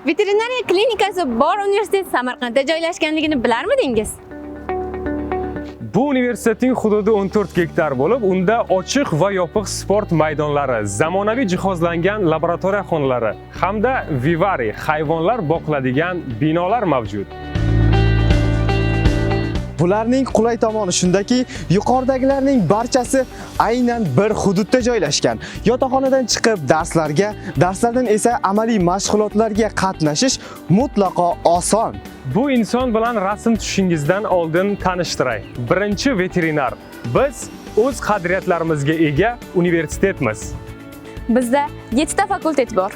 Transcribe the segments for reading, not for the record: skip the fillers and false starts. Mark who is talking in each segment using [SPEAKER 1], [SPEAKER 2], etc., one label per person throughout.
[SPEAKER 1] Veterinariya klinikasi bor universitet Samarqandda joylashganligini bilarmidingiz?
[SPEAKER 2] Bu universitetning hududi 14 gektar bo'lib, unda ochiq va yopiq sport maydonlari, zamonaviy jihozlangan laboratoriya xonalari hamda vivari hayvonlar boqiladigan binolar mavjud.
[SPEAKER 3] Bularning qulay tomoni shundaki, yuqoridagilarning barchasi aynan bir hududda joylashgan. Yotoqxonadan chiqib darslarga, darslardan esa amaliy mashg'ulotlarga qatnashish mutlaqo oson.
[SPEAKER 2] Bu inson bilan rasm tushishingizdan oldin tanishtiray. Birinchi veterinar. Biz o'z qadriyatlarimizga ega universitetmiz.
[SPEAKER 1] Bizda 7 ta fakultet bor.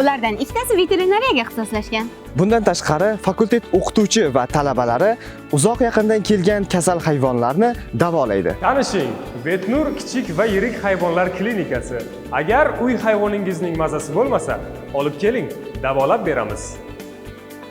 [SPEAKER 1] Ulardan ikkitasi veterinariyaga ixtisoslashgan.
[SPEAKER 3] Bundan tashqari, fakultet o'qituvchi va talabalari uzoq yaqindan kelgan kasal hayvonlarni davolaydi.
[SPEAKER 2] Tanishing, Vetnur kichik va yirik hayvonlar klinikasi. Agar uy hayvoningizning mazasi bo'lmasa, olib keling, davolab beramiz.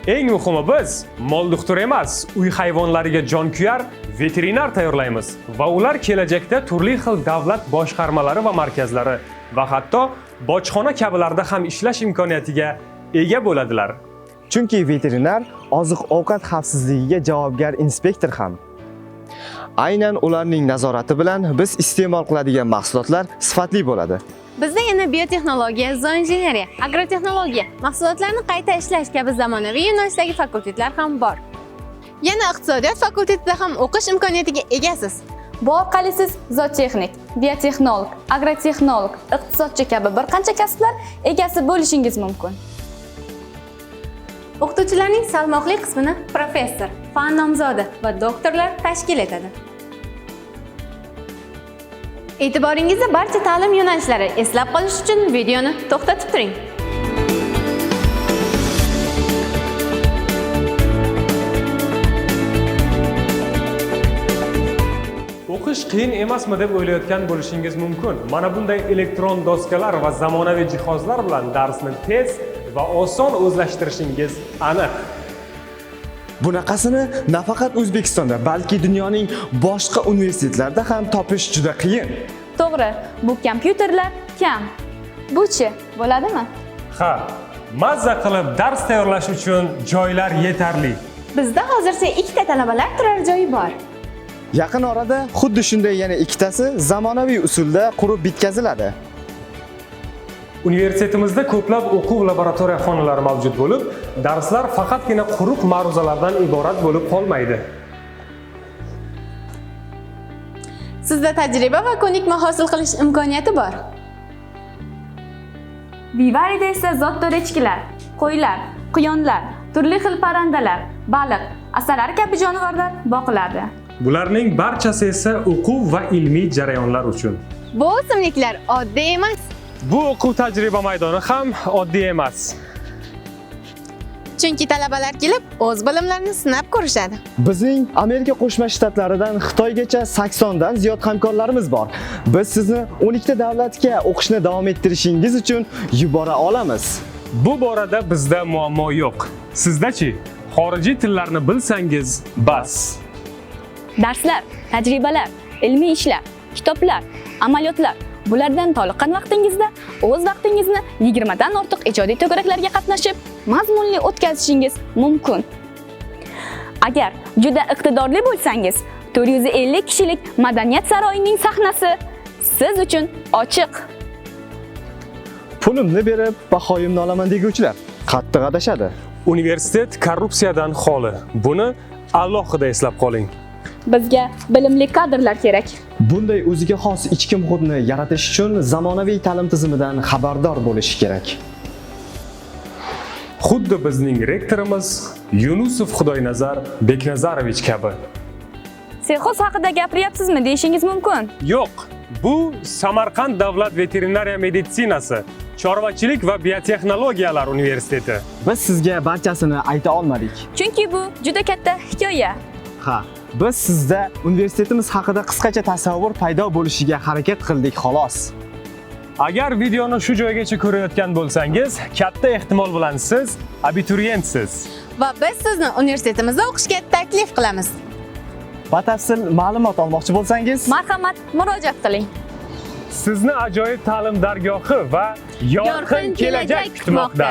[SPEAKER 2] Eng muhimi biz mol doktori emas, uy hayvonlariga jonkuyar veterinar tayyorlaymiz va ular kelajakda turli xil davlat boshqarmalari va markazlari va hatto bojxona kabilarda ham ishlash imkoniyatiga ega bo'ladilar.
[SPEAKER 3] Chunki veterinar oziq-ovqat xavfsizligiga javobgar inspektor ham. Aynan ularning nazorati bilan biz iste'mol qiladigan mahsulotlar sifatli bo'ladi.
[SPEAKER 1] Bizda yana biotexnologiya, zooinjineriya, agrotexnologiya, mahsulotlarni qayta ishlash kabi zamonaviy yo'nalishdagi fakultetlar ham bor. Yana iqtisodiyot fakultetida ham o'qish imkoniyatiga egasiz.
[SPEAKER 4] Bu orqali siz zootexnik, biotexnolog, agrotexnolog, iqtisodchi kabi bir qancha kasblar egasi bo'lishingiz mumkin.
[SPEAKER 1] O'qituvchilarning salmoqli qismini professor, fan nomzodi va doktorlar tashkil etadi. E'tiboringizni barcha ta'lim yo'nalishlari eslab qolish uchun videoni to'xtatib turing.
[SPEAKER 2] O'qish qiyin emasmi deb o'ylayotgan bo'lishingiz mumkin. Mana bunday elektron doskalar va zamonaviy jihozlar bilan darsni tez va oson o'zlashtirishingiz aniq.
[SPEAKER 3] Bunaqasini nafaqat O'zbekistonda, balki dunyoning boshqa universitetlarida ham topish juda qiyin.
[SPEAKER 4] To'g'ri, bu kompyuterlar kam. Bu-chi, bo'ladimi?
[SPEAKER 2] Ha, mazza qilib dars tayyorlash uchun joylar yetarli.
[SPEAKER 1] Bizda hozircha 2 ta talabalar turar joyi bor.
[SPEAKER 3] Yaqin orada xuddi shunday yana ikkitasi zamonaviy usulda qurib bitkaziladi.
[SPEAKER 2] Universitetimizda ko'plab o'quv laboratoriya xonalari mavjud bo'lib, darslar faqatgina quruq ma'ruzalardan iborat bo'lib qolmaydi.
[SPEAKER 1] Sizda tajriba va ko'nikma hosil qilish imkoniyati bor.
[SPEAKER 4] Vivarida esa zotdor echkilar, qo'ylar, quyonlar, turli xil parrandalar, baliq, asalari kabi jonivorlar boqiladi.
[SPEAKER 2] Bularning barchasi esa o'quv va ilmiy jarayonlar uchun.
[SPEAKER 1] Bu o'simliklar oddiy emas.
[SPEAKER 2] Bu o'quv tajriba maydoni ham oddiy emas.
[SPEAKER 1] Chunki talabalar kelib, o'z bilimlarini sinab ko'rishadi.
[SPEAKER 3] Bizning Amerika Qo'shma Shtatlaridan Xitoygacha 80 dan ziyod hamkorlarimiz bor. Biz sizni 12 ta davlatga o'qishni davom ettirishingiz uchun yubora olamiz.
[SPEAKER 2] Bu borada bizda muammo yo'q. Sizda-chi, xorijiy tillarni bilsangiz bas.
[SPEAKER 4] Darslar, tajribalar, ilmiy ishlar, kitoblar, amaliyotlar. Bulardan toliqqan vaqtingizda o'z vaqtingizni 20 dan ortiq ijodiy to'garaklarga qatnashib, mazmunli o'tkazishingiz mumkin. Agar juda iqtidorli bo'lsangiz, 450 kishilik madaniyat saroyining sahnasi siz uchun ochiq.
[SPEAKER 3] Pulimni berib, bahoyimni olaman deguvchilar qattiq adashadi.
[SPEAKER 2] Universitet korrupsiyadan xoli. Buni alohida eslab qoling.
[SPEAKER 4] Bizga bilimli kadrlar kerak.
[SPEAKER 3] Bunday o'ziga xos ichki muhitni yaratish uchun zamonaviy ta'lim tizimidan xabardor bo'lish kerak.
[SPEAKER 2] Xuddi bizning rektorimiz Yunusov Xudoynazar Beknazarovich kabi.
[SPEAKER 4] Sexoz haqida gapiryapsizmi deyishingiz mumkin.
[SPEAKER 2] Yo'q, bu Samarqand davlat veterinariya meditsinasi, chorvachilik va biotexnologiyalar universiteti.
[SPEAKER 3] Biz sizga barchasini ayta olmadik.
[SPEAKER 4] Chunki bu juda katta hikoya.
[SPEAKER 3] Ha, biz sizda universitetimiz haqida qisqacha tasavvur paydo bo'lishiga harakat qildik xolos.
[SPEAKER 2] Agar videoni shu joygacha ko'rayotgan bo'lsangiz, katta ehtimol bilan siz abituriyentsiz.
[SPEAKER 1] Va biz sizni universitetimizda o'qishga taklif qilamiz.
[SPEAKER 3] Batafsil ma'lumot olmoqchi bo'lsangiz,
[SPEAKER 4] Marhamat, murojaat qiling.
[SPEAKER 2] Sizni ajoyib ta'lim dargohi va yorqin kelajak kutmoqda.